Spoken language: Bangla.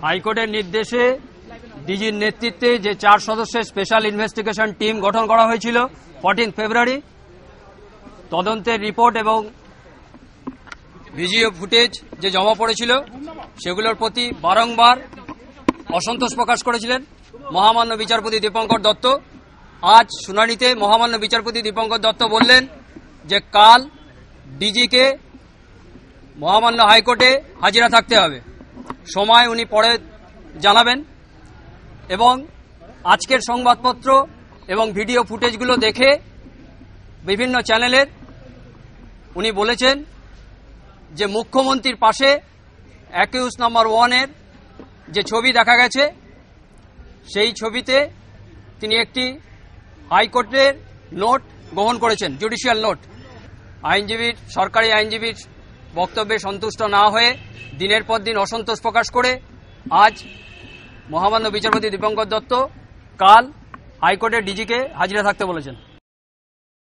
হাইকোর্টের নির্দেশে ডিজির নেতৃত্বে যে 4 সদস্যের স্পেশাল ইনভেস্টিগেশন টিম গঠন করা হয়েছিল 14 ফেব্রুয়ারি, তদন্তের রিপোর্ট এবং ভিডিও ফুটেজ যে জমা পড়েছিল সেগুলোর প্রতি বারংবার অসন্তোষ প্রকাশ করেছিলেন মহামান্য বিচারপতি দীপঙ্কর দত্ত। আজ শুনানিতে মহামান্য বিচারপতি দীপঙ্কর দত্ত বললেন যে কাল ডিজিকে মহামান্য হাইকোর্টে হাজিরা থাকতে হবে, সময় উনি পরে জানাবেন। এবং আজকের সংবাদপত্র এবং ভিডিও ফুটেজগুলো দেখে বিভিন্ন চ্যানেলের উনি বলেছেন যে মুখ্যমন্ত্রীর পাশে অ্যাকিউজ নাম্বার 1-এর যে ছবি দেখা গেছে সেই ছবিতে তিনি একটি হাইকোর্টের নোট গ্রহণ করেছেন, জুডিশিয়াল নোট। সরকারি আইনজীবীর বক্তব্যে সন্তুষ্ট না হয়ে দিনের পর দিন অসন্তোষ প্রকাশ করে আজ মহামান্য বিচারপতি দীপঙ্কর দত্ত কাল হাইকোর্টের ডিজিকে হাজিরা থাকতে বলেছেন।